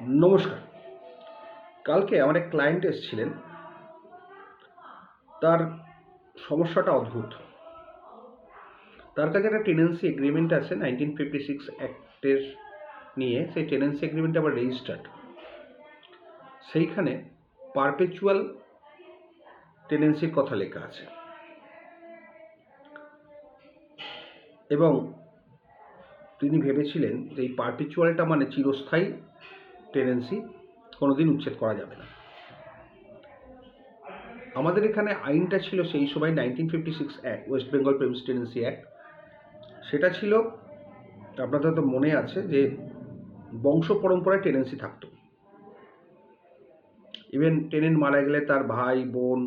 নমস্কার। কালকে আমার এক ক্লায়েন্ট এসেছিলেন। তার সমস্যাটা অদ্ভুত। তার কাছে একটা টেনেন্সি এগ্রিমেন্ট আছে 1956 অ্যাক্টের নিয়ে। সেই টেনেন্সি এগ্রিমেন্ট আবার রেজিস্টার্ড। সেইখানে পারপেচুয়াল টেনেন্সির কথা লেখা আছে এবং তিনি ভেবেছিলেন যে এই পারপেচুয়ালটা মানে চিরস্থায়ী টেনেন্সি, কোনোদিন উচ্ছেদ করা যাবে না। আমাদের এখানে আইনটা ছিল সেই সময় 1956 act, West Bengal premise tenancy act. সেটা ছিল, আপনাদের তো মনে আছে যে বংশ পরম্পরায় টেনেন্সি থাকতো। ইভেন টেনেন্ট মারা গেলে তার ভাই বোন,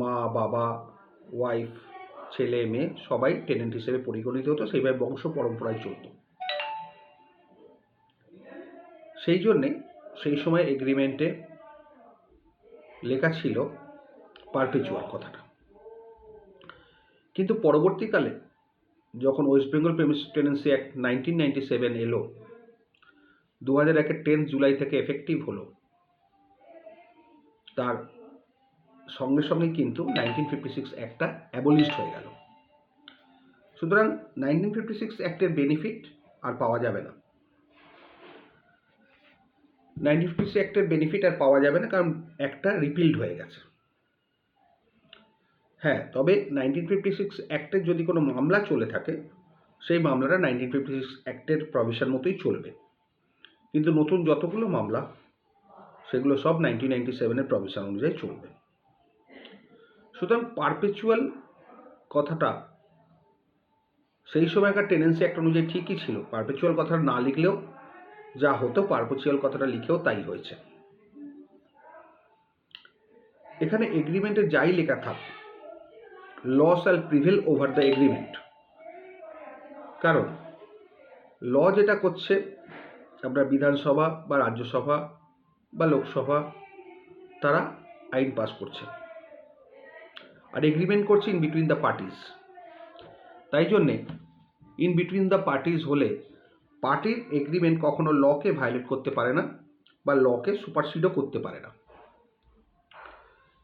মা বাবা, ওয়াইফ, ছেলে মেয়ে সবাই টেনেন্ট হিসেবে পরিগণিত হতো। সেইভাবে বংশ পরম্পরায় চলত। সেই জন্যে সেই সময় এগ্রিমেন্টে লেখা ছিল পারপেচুয়াল কথাটা। কিন্তু পরবর্তীকালে যখন West Bengal premise tenancy act 1997 এলো, 2001-এর 10 জুলাই থেকে এফেক্টিভ হলো, তার সঙ্গে সঙ্গে কিন্তু 1956 অ্যাক্টটা অ্যাবলিশড হয়ে গেল। সুতরাং 1956 অ্যাক্টের বেনিফিট আর পাওয়া যাবে না। 1956 অ্যাক্টের বেনিফিট আর পাওয়া যাবে না, কারণ অ্যাক্টটা রিপিলড হয়ে গেছে। হ্যাঁ, তবে 1956 অ্যাক্টের যদি কোনো মামলা চলে থাকে, সেই মামলাটা 1956 অ্যাক্টের প্রভিশন মতোই চলবে। কিন্তু নতুন যতগুলো মামলা, সেগুলো সব 1997-এর প্রভিশন অনুযায়ী চলবে। সুতরাং পারপেচুয়াল কথাটা সেই সময়কার টেনেন্সি অ্যাক্ট অনুযায়ী ঠিকই ছিল। পারপেচুয়াল কথাটা না লিখলেও যা হতো, পারপেচুয়াল কথাটা লিখেও তাই হয়েছে। এখানে এগ্রিমেন্টে যাই লেখা থাক, law shall prevail over the agreement. কারণ ল যেটা করছে, আপনার বিধানসভা বা রাজ্যসভা বা লোকসভা, তারা আইন পাস করছে, আর এগ্রিমেন্ট করছে ইন বিটুইন দ্য পার্টিস। তাই জন্যে ইন বিটুইন দ্য পার্টিস হলে পার্টির এগ্রিমেন্ট কখনো লকে ভায়োলেট করতে পারে না বা লকে সুপারসিডও করতে পারে না।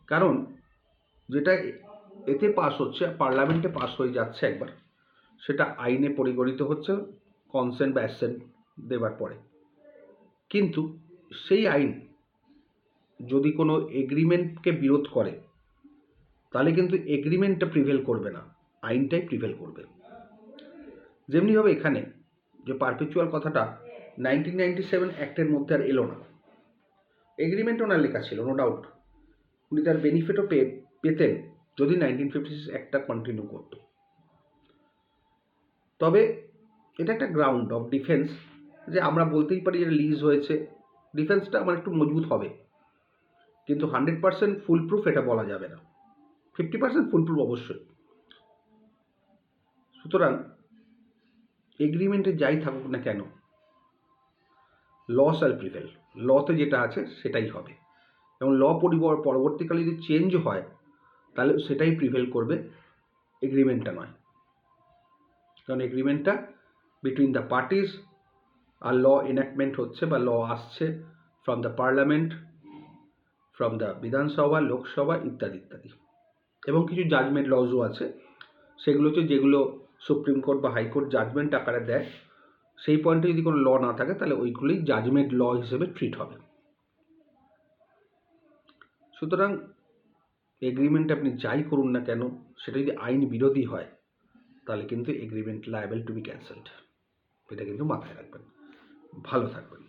কারণ যেটা এতে পাস হচ্ছে, পার্লামেন্টে পাস হয়ে যাচ্ছে একবার, সেটা আইনে পরিগণিত হচ্ছে কনসেন্ট বা অ্যাসেন্ট দেবার পরে। কিন্তু সেই আইন যদি কোনো এগ্রিমেন্টকে বিরোধ করে, তাহলে কিন্তু এগ্রিমেন্টটা প্রিভেল করবে না, আইনটাই প্রিভেল করবে। যেমনিভাবে এখানে যে পারপেচুয়াল কথাটা 1997 অ্যাক্টের মধ্যে আর এলো না। এগ্রিমেন্ট ওনার লেখা ছিল, নো ডাউট উনি তার বেনিফিটও পেতেন যদি 1956 অ্যাক্টটা কন্টিনিউ করত। তবে এটা একটা গ্রাউন্ড অফ ডিফেন্স, যে আমরা বলতেই পারি যে লিজ হয়েছে, ডিফেন্সটা আমার একটু মজবুত হবে। কিন্তু 100% ফুল প্রুফ এটা বলা যাবে না, 50% ফুল প্রুফ অবশ্যই। সুতরাং এগ্রিমেন্টে যাই থাকুক না কেন, ল শ্যাল প্রিভেল, লতে যেটা আছে সেটাই হবে। এবং ল পরবর্তীকালে যদি চেঞ্জ হয়, তাহলে সেটাই প্রিভেল করবে, এগ্রিমেন্টটা নয়। কারণ এগ্রিমেন্টটা between the parties, R law enactment হচ্ছে বা ল আসছে from the parliament, from the বিধানসভা, লোকসভা ইত্যাদি ইত্যাদি। এবং কিছু জাজমেন্ট লজও আছে, সেগুলো হচ্ছে যেগুলো সুপ্রিম কোর্ট বা হাইকোর্ট জাজমেন্ট আকারে দেয়। সেই পয়েন্টে যদি কোনো ল না থাকে, তাহলে ওইগুলোই জাজমেন্ট ল হিসেবে ট্রিট হবে। সুতরাং এগ্রিমেন্ট আপনি যাই করুন না কেন, সেটা যদি আইন বিরোধী হয়, তাহলে কিন্তু agreement liable to be cancelled. এটা কিন্তু মাথায় রাখবেন। ভালো থাকবেন।